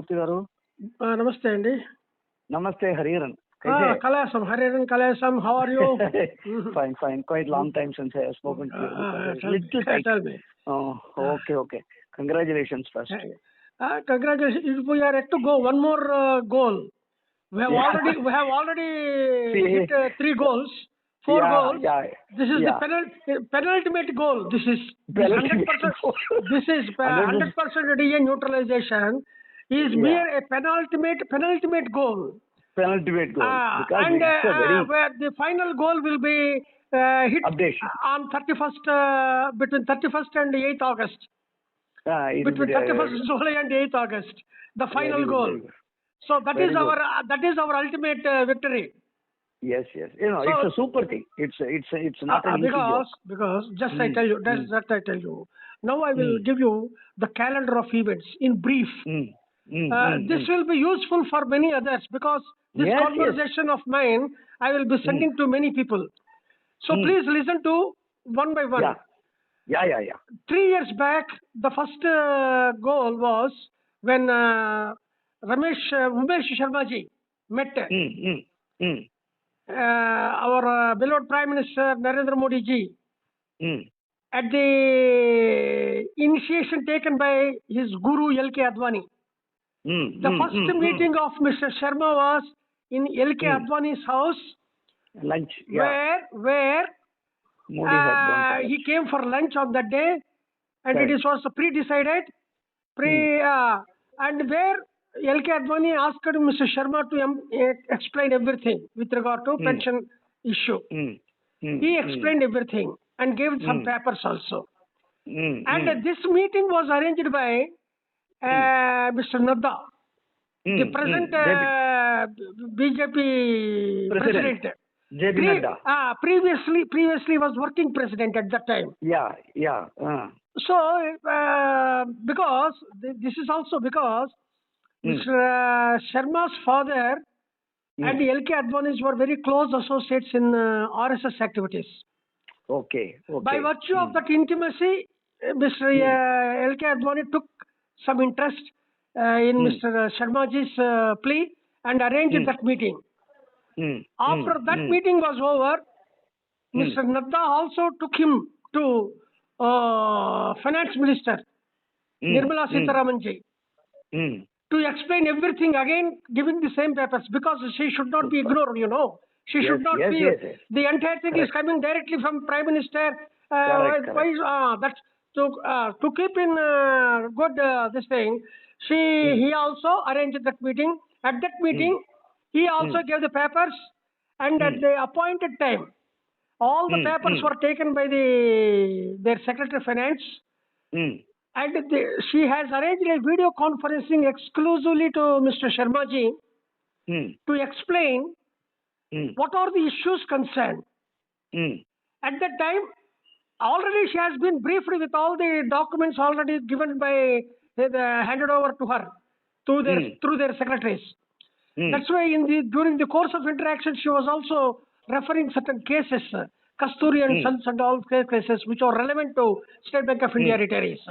మూర్తి గారు. నమస్తే అండి. నమస్తే హరిహరన్. कैसे? Kalasam, Hariharan Kalasam, how are you? Fine, fine. Quite long time since I have spoken to you. Little tight. Tell me. Oh, okay. Congratulations first. Congratulations. We are yet to go one more goal. We have already hit 3 goals, 4 goals. Yeah. This is the penultimate goal. This is 100%. This is 100% DA neutralization. Is mere a penultimate goal. Penultimate goal. And where the final goal will be hit updation on 31st, between 31st and 8th August. Between 31st July and 8th August, the final goal. So that is our ultimate victory. Yes. You know, it's a super thing. It's not an easy job. Because just I tell you, that I tell you. Now I will give you the calendar of events in brief. This will be useful for many others because this conversation of mine I will be sending to many people. So please listen to one by one. Yeah. 3 years back, the first goal was when Umesh Sharma ji met our beloved Prime Minister Narendra Modi ji at the initiation taken by his guru L.K. Advani. The first meeting of Mr. Sharma was in L.K. Advani's house. Lunch, where Modi had gone he came for lunch on that day, and it was pre-decided. And where L.K. Advani asked Mr. Sharma to explain everything with regard to pension issue. He explained everything and gave some papers also. And this meeting was arranged by Mr. Nadda, the present BJP president. JP Nadda. Previously was working president at that time. Yeah. So, because this is also because Mr. Sharma's father and L.K. Advani were very close associates in RSS activities. Okay. By virtue of that intimacy, Mr. L.K. Advani took some interest in Mr. Sharmaji's plea and arranged that meeting. After that meeting was over, Mr. Nadda also took him to Finance Minister Nirmala Sitharaman ji to explain everything again, giving the same papers because she should not be ignored, you know. She should not be. Yes. The entire thing is coming directly from Prime Minister. That's to keep in good this thing. He also arranged that meeting. At that meeting, he also gave the papers, and at the appointed time, all the papers were taken by their Secretary of Finance, and she has arranged a video conferencing exclusively to Mr. Sharma ji to explain what are the issues concerned. At that time, already she has been briefed with all the documents already given by handed over to her through their secretaries. That's why during the course of interaction, she was also referring certain cases, Kasturi and Sons and all cases which are relevant to State Bank of India retirees.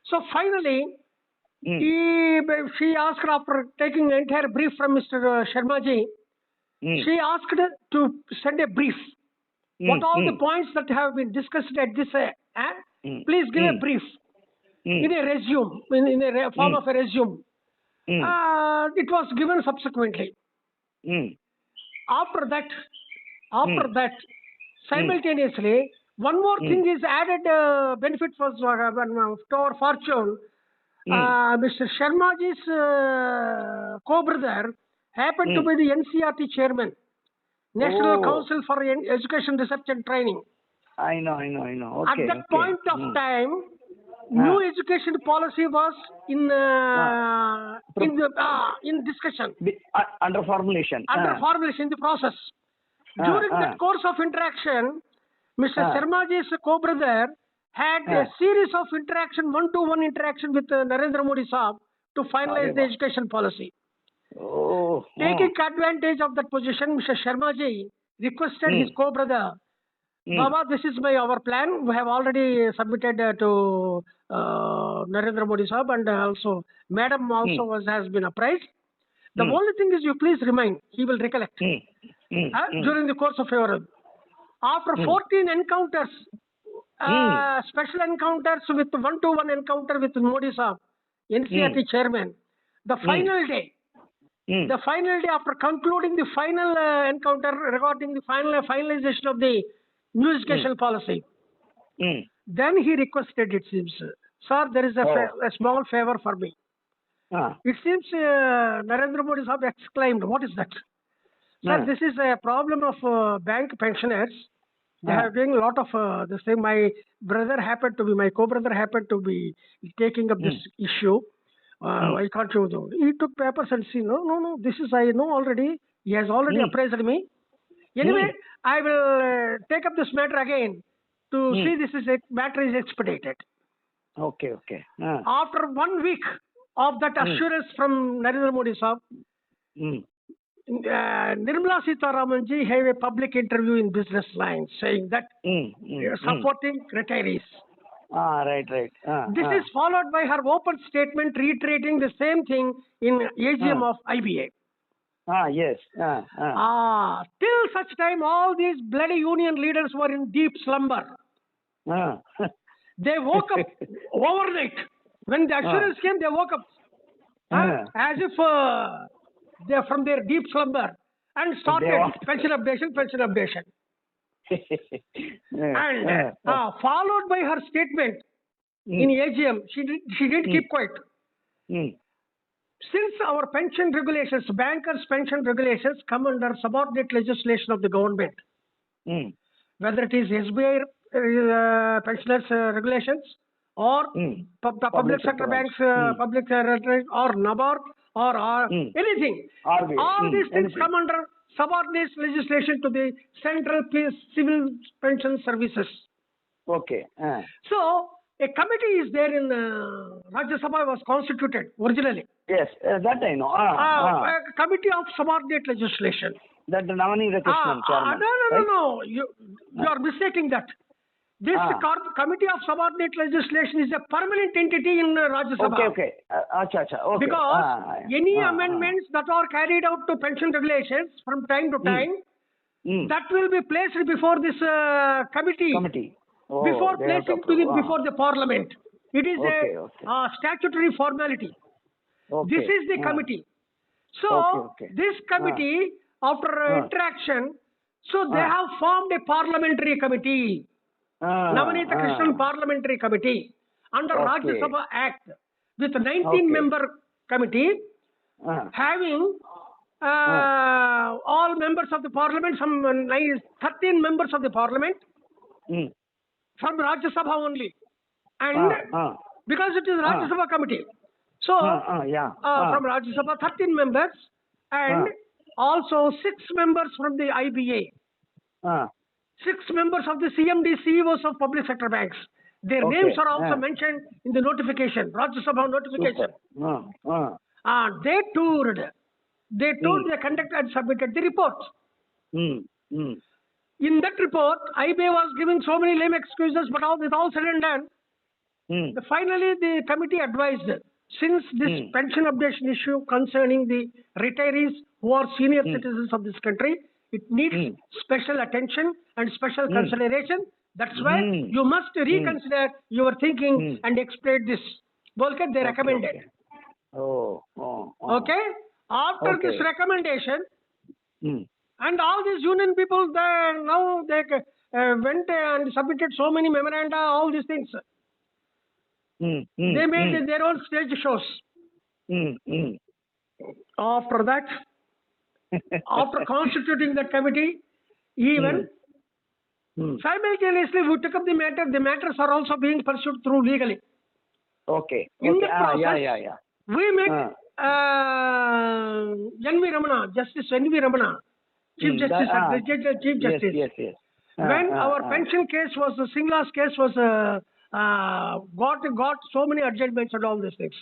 So finally, she asked, after taking the entire brief from Mr. Sharma ji, she asked to send a brief. What all the points that have been discussed at this, please give a brief in a resume, in a form of a resume. It was given subsequently. After that, simultaneously, one more thing is added benefit for to our fortune. Mr. Sharmaji's co-brother happened to be the NCERT chairman, National Council for Education, Research and Training. I know. At that point of time, new education policy was in discussion. Under formulation. In the process. During that course of interaction, Mr. Sharmaji's co-brother had a series of one-to-one interaction with Narendra Modi Saab to finalize the education policy. Taking advantage of that position, Mr. Sharma ji requested his co-brother Baba, this is our plan. We have already submitted to Narendra Modi Sahab, and also Madam also has been apprised. The only thing is, you please remind, he will recollect during the course of your. After 14 encounters, special encounters with one-to-one encounter with Modi Sahab, NCRT chairman, the final day. The final day, after concluding the final encounter regarding the finalization of the new education policy, then he requested, it seems, sir, there is a small favor for me. It seems Narendra Modi Sahab exclaimed, what is that? Sir, this is a problem of bank pensioners. They are doing a lot of this thing. My co-brother happened to be taking up this issue. I can't show you. He took papers and see, no, this is, I know already. He has already appraised me. Anyway, I will take up this matter again to see matter is expedited. Okay. After 1 week of that assurance from Narendra Modi Sahab, Nirmala Sitharaman ji have a public interview in Business Line saying that supporting retirees. Right. This is followed by her open statement reiterating the same thing in AGM of IBA. Yes. Till such time, all these bloody union leaders were in deep slumber. They woke up overnight. When the assurance came, they woke up as if they are from their deep slumber and started pension updation. And followed by her statement in AGM, she didn't keep quiet. Since our pension regulations, bankers' pension regulations come under subordinate legislation of the government, whether it is SBI pensioners regulations or public sector banks, public sector or NABARD or anything, all these things come under subordinate legislation to the Central Civil Pension Services. Okay. So, a committee is there in Rajya Sabha was constituted originally. Yes, that I know. A committee of subordinate legislation. That Navani Krishnan chairman. No. You are mistaking that. This committee of subordinate legislation is a permanent entity in Rajya Sabha. Okay. Okay. Because any amendments that are carried out to pension regulations from time to time, that will be placed before this committee. Before placing before the parliament. It is a statutory formality. This is the committee. So, this committee, after interaction, so they have formed a parliamentary committee. Navanita Krishnan Parliamentary Committee under Rajya Sabha Act with 19-member committee having all members of the parliament, some 13 members of the parliament from Rajya Sabha only, and because it is Rajya Sabha committee, so from Rajya Sabha 13 members and also 6 members from the IBA. 6 members of the CMD CEOs of public sector banks. Their names are also mentioned in the notification, Rajya Sabha notification. They toured. They conducted and submitted the report. In that report, IBA was giving so many lame excuses, but with all said and done, finally the committee advised, since this pension updation issue concerning the retirees who are senior citizens of this country, it needs special attention and special consideration. That's why you must reconsider your thinking and explain this. Bolke, they recommended. Okay? After this recommendation, and all these union people, they went and submitted so many memoranda, all these things. They made their own stage shows. After that, after constituting that committee, even simultaneously we took up the matter. The matters are also being pursued through legally. In the process, we met N.V. Ramana, Justice N.V. Ramana, Chief Justice, Chief Justice. Yes. When our pension case was, the Singla's case was, got so many adjournments and all these things.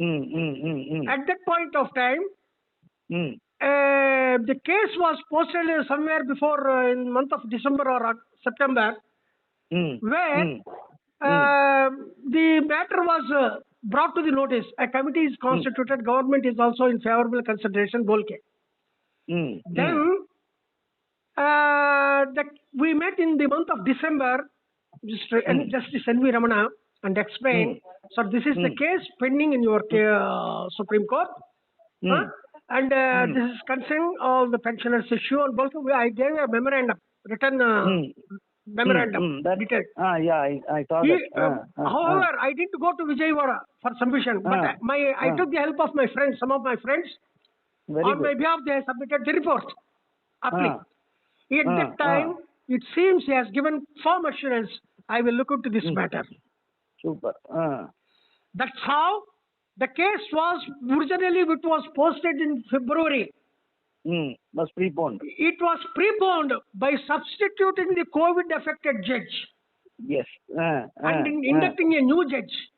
At that point of time, the case was posted somewhere before in month of December or September, where the matter was brought to the notice. A committee is constituted. Government is also in favorable consideration. Bolke. Then we met in the month of December. Justice N.V. Ramana and explained. So this is the case pending in your Supreme Court, and this is concerning all the pensioners issue. And also I gave a memorandum, written memorandum. Detailed. I thought that. However, I didn't go to Vijayawada for submission, but I took the help of my friends. Some of my friends, on my behalf, they submitted the report. At that time, it seems he has given firm assurance. I will look into this matter. Super. That's how the case was originally. It was posted in February. Was preponed. It was preponed by substituting the COVID-affected judge. Yes. And inducting a new judge.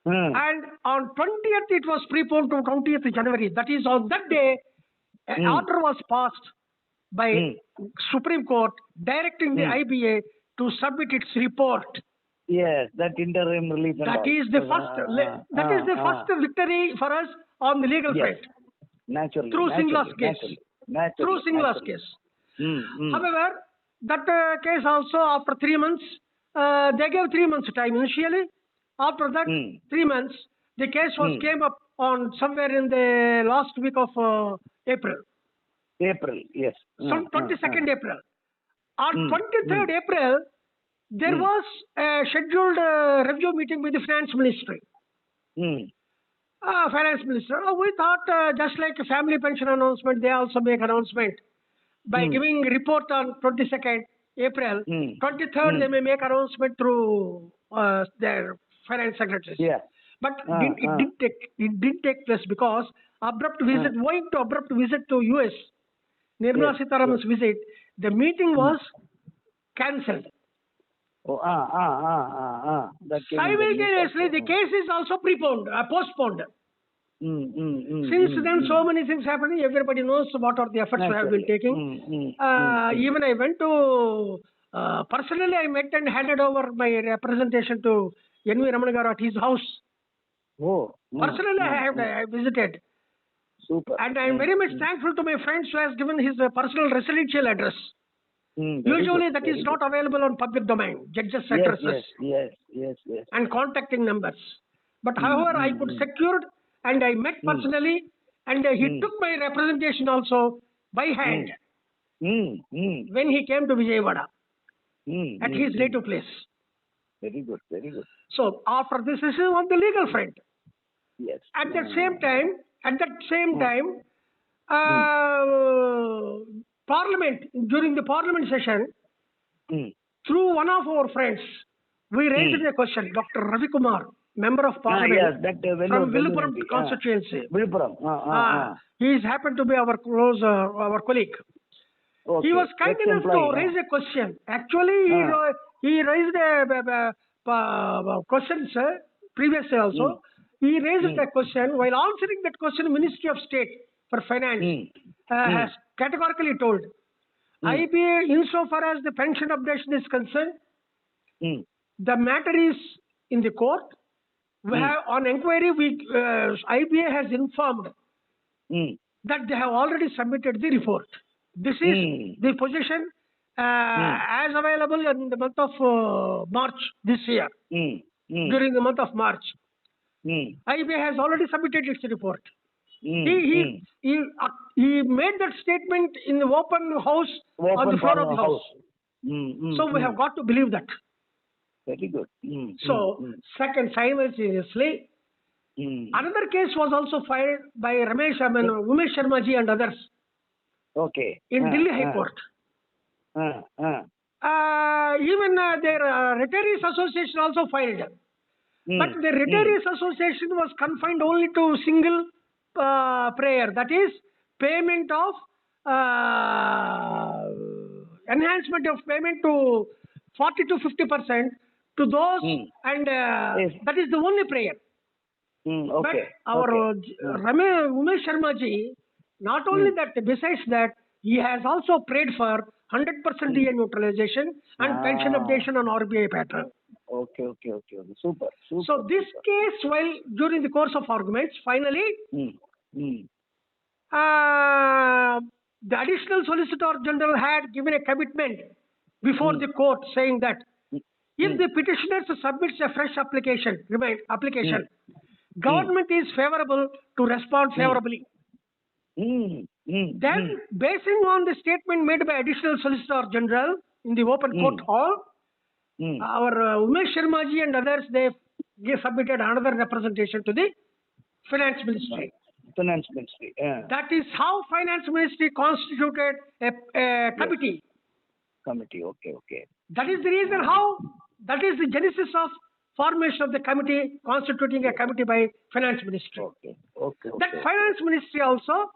And on 20th, it was preponed to 20th January. That is, on that day, an order was passed by Supreme Court directing the IBA to submit its report. Yes, that interim relief. That is the first victory for us on the legal front. Naturally. Through Singla's case. Through Singla's case. However, that case also, after 3 months, they gave 3 months time initially. After that, 3 months, the case was came up on somewhere in the last week of April. April, yes. Some 22nd April. On 23rd April, there was a scheduled review meeting with the Finance Ministry. Finance Minister. We thought just like a family pension announcement, they also make announcement by giving report on 22nd April. 23rd, they may make announcement through their finance secretaries. Yeah. But it didn't take place because abrupt visit, going to abrupt visit to US, Nirmala Sitharaman's visit, the meeting was cancelled. Simultaneously, the case is also postponed. Since then, so many things happening. Everybody knows what are the efforts we have been taking. Even I went to personally, I met and handed over my representation to N.V. Ramana garu at his house. Personally, I visited. Super. And I am very much thankful to my friends who has given his personal residential address. Usually that is not available on public domain, judges' addresses yes. and contacting numbers. But however, I could secure and I met personally and he took my representation also by hand when he came to Vijayawada at his native place. Very good. So after this is on the legal front. Yes. At that same time, Parliament, during the Parliament session, through one of our friends, we raised a question. Dr. Ravi Kumar, Member of Parliament from Villupuram constituency. He is happened to be our close, our colleague. Okay. He was kind enough to raise a question. Actually, he raised a question, sir, previously also. He raised a question. While answering that question, Ministry of State for Finance has categorically told IBA, insofar as the pension updation is concerned, the matter is in the court. We have, on inquiry, IBA has informed that they have already submitted the report. This is the position as available in the month of March this year. During the month of March, IBA has already submitted its report. He made that statement in the open house on the floor of the house. So we have got to believe that. Very good. Second, simultaneously, another case was also filed by Umesh Sharma ji and others. Okay. In Delhi High Court. Even their retirees association also filed. But the retirees association was confined only to single prayer, that is payment of enhancement of payment to 40 to 50% to those, and that is the only prayer. But our Umesh Sharma ji not only that, besides that, he has also prayed for 100% DA neutralization and pension updation on RBI pattern. Okay. Super. So this case, while during the course of arguments, finally, the additional Solicitor General had given a commitment before the court saying that if the petitioner submits a fresh application, government is favorable to respond favorably. Then, basing on the statement made by additional Solicitor General in the open court hall, our Umesh Sharma ji and others, they submitted another representation to the Finance Ministry. That is how Finance Ministry constituted a committee. Okay. That is the reason how, that is the genesis of formation of the committee, constituting a committee by Finance Ministry. Okay. That Finance Ministry also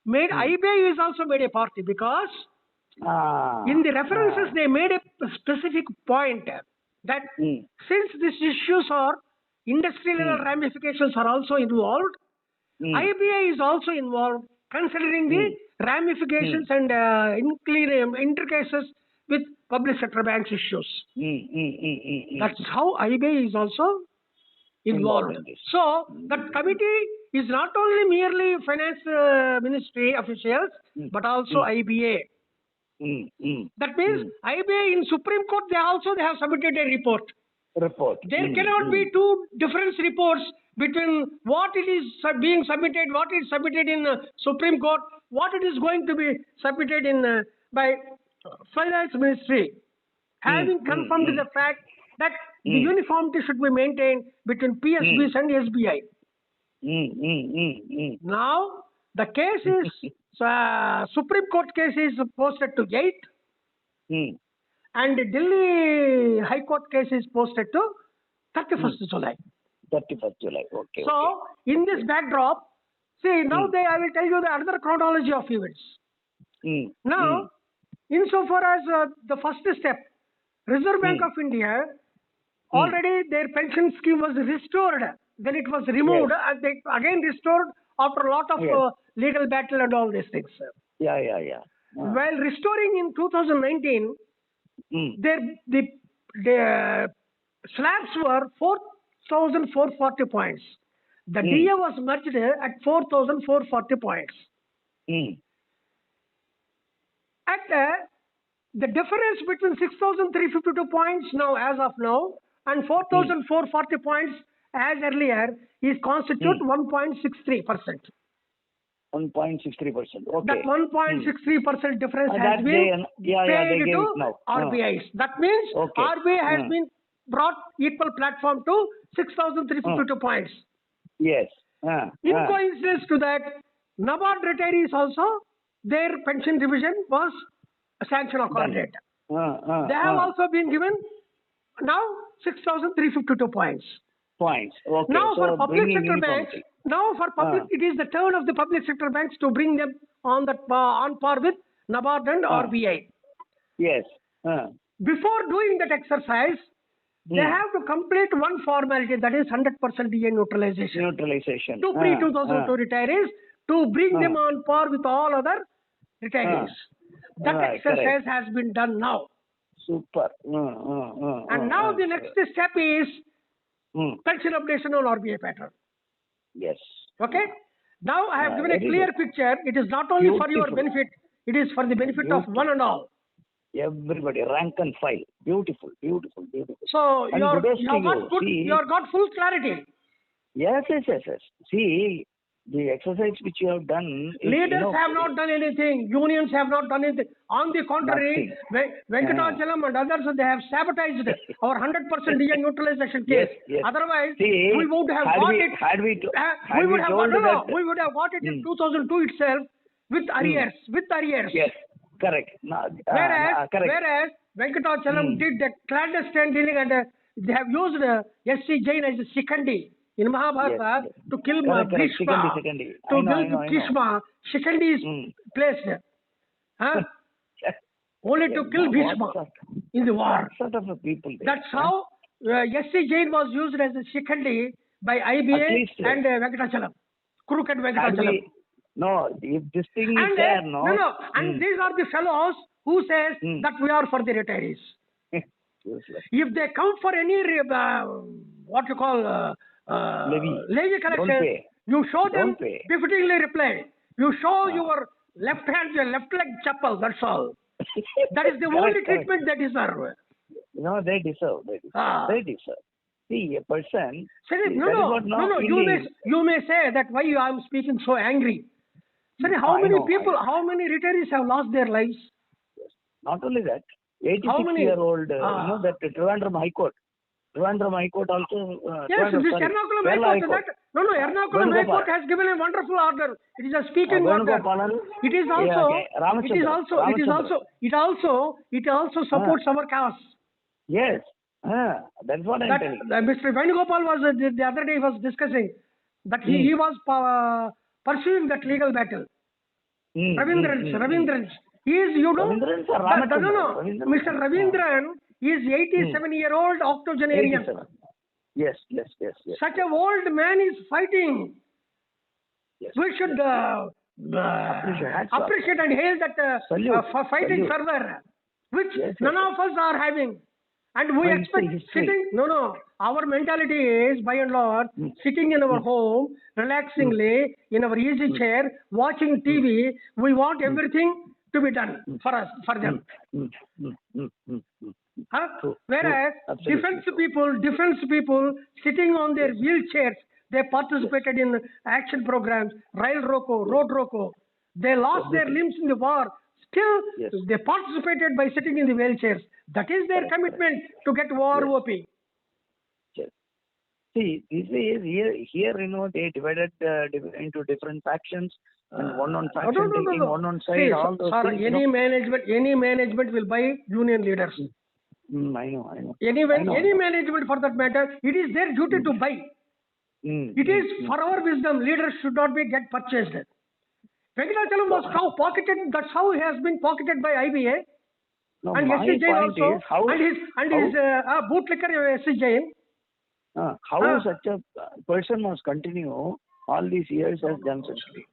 made, IBI is also made a party, because in the references they made a specific point that since these issues are industrial level ramifications are also involved, IBI is also involved, considering the ramifications and intercases with public sector banks issues. That's how IBI is also involved. So that committee is not only merely Finance Ministry officials, but also IBA. That means IBA in Supreme Court, they have submitted a report. There cannot be two different reports between what it is being submitted, what is submitted in Supreme Court, what it is going to be submitted in by Finance Ministry, having confirmed the fact that the uniformity should be maintained between PSBs and SBI. Now the case is Supreme Court case is posted to 8th, and Delhi High Court case is posted to 31st July. 31st July. Okay. So in this backdrop, see now I will tell you the another chronology of events. Now, insofar as the first step, Reserve Bank of India, already their pension scheme was restored. Then it was removed and they again restored after a lot of legal battle and all these things. While restoring in 2019, the slabs were 4,440 points. The DA was merged at 4,440 points. The difference between 6,352 points now, as of now, and 4,440 points as earlier is constitute 1.63%. 1.63%. Okay. That 1.63% difference has been paid to RBIs. That means RBI has been brought equal platform to 6,352 points. Yes. In coincidence to that, NABARD retirees also, their pension revision was sanction accorded. They have also been given now 6,352 points. Okay. Now for public sector banks, it is the turn of the public sector banks to bring them on par with NABARD and RBI. Yes. Before doing that exercise, they have to complete one formality, that is 100% DA neutralization. To pre-2002 retirees, to bring them on par with all other retirees. That exercise has been done now. Super. And now the next step is pension updation on RBI pattern. Yes. Okay? Now I have given a clear picture. It is not only for your benefit, it is for the benefit of one and all. Everybody, rank and file. Beautiful. So you have got full clarity. Yes. See, the exercise which you have done. Leaders have not done anything. Unions have not done anything. On the contrary, Venkatachalam and others, they have sabotaged our 100% DA neutralization case. Yes. Otherwise, see, we would have got it. We would have got it in 2002 itself with arrears. Yes, correct. Whereas Venkatachalam did the clandestine dealing, and they have used S.C. Jain as a Shikandi. In Mahabharata, to kill Bhishma, Bhishma, Shikandi is placed. Only to kill Bhishma in the war. Sort of people. That's how S.C. Jain was used as a Shikandi by IBA and Venkatachalam. Crooked Venkatachalam. No, if this thing is And there, no. and these are the fellows who says that we are for the retirees. Useless. If they come for any what you call levy collection, pay. you show them Don't pay. befittingly reply. You show your left hand, your left leg chapel. That's all. That is the only treatment they deserve. No, they deserve. They deserve. Ah. They deserve. See, a person. Sir, see, that is what now You may say that why I am speaking so angry. Sir, how I many know, people, how many retirees have lost their lives? Not only that, How many? 86-year-old, that Trivandrum High Court. Trivandrum High Court also. Yes, this Ernakulam High Court. Ernakulam High Court has given a wonderful order. It is a speaking order. It is also supports our cause. Yes, that's what I'm telling. Mr. Venugopal was the other day was discussing that he was pursuing that legal battle. Ravindran. He is, Ravindran or Ramachandran? Mr. Ravindran is 87-year-old octogenarian. 87. Yes. Such a old man is fighting. Yes. We should appreciate and hail that fighting fervor, which none of us are having. And we expect sitting. Our mentality is, by and large, sitting in our home, relaxingly, in our easy chair, watching TV. We want everything to be done for us, for them. Whereas defense people sitting on their wheelchairs, they participated in action programs, rail roko, road roko. They lost their limbs in the war. Still, they participated by sitting in the wheelchairs. That is their commitment to get war OP. Yes. See, this is here, they divided into different factions, and one on faction taking one on side. See, all those things. Any management will buy union leaders. I know. Any management for that matter, it is their duty to buy. It is for our wisdom, leaders should not get purchased. Venkatachalam was pocketed. That's how he has been pocketed by IBA. No, and my SC point also, is how, his bootlicker SC Jain. How such a person must continue all these years as done such thing.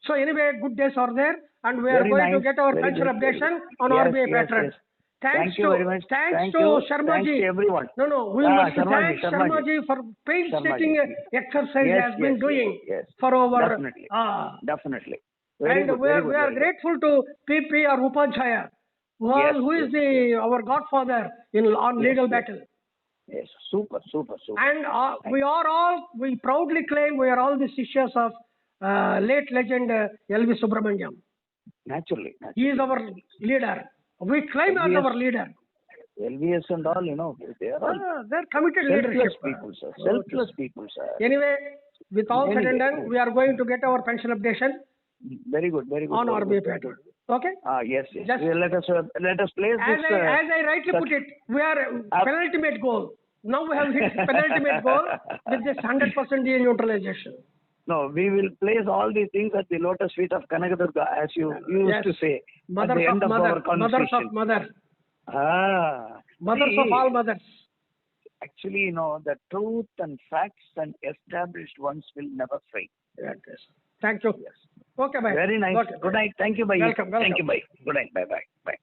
So anyway, good days are there, and we are going to get our pension updation on RBI pattern. Thanks you very much. Thanks to Sharma ji. Thanks to everyone. We must thank Sharma ji for painstaking exercise has been doing for our. Definitely. And we are grateful to PP or Upadhyaya, who is our godfather on legal battle. Yes, super. And we proudly claim we are all the sishyas of late legend L.V. Subramaniam. Naturally. He is our leader. We claim as our leader. LVS and all, they are all they're committed leadership. Selfless people, sir. Anyway, with all said and done, we are going to get our pension updation. Very good. On RBI pattern. Okay? Yes. Let us place as I rightly put it, we are penultimate goal. Now we have hit penultimate goal with this 100% neutralization. No, we will place all these things at the lotus feet of Kanakadurga, as you used to say at the end of our conversation. Mothers of all mothers. Actually, the truth and facts and established ones will never fade. Yes. Thank you. Yes. Okay, bye. Very nice. Okay. Good night. Thank you, bye. Welcome. Thank you, bye. Good night. Bye.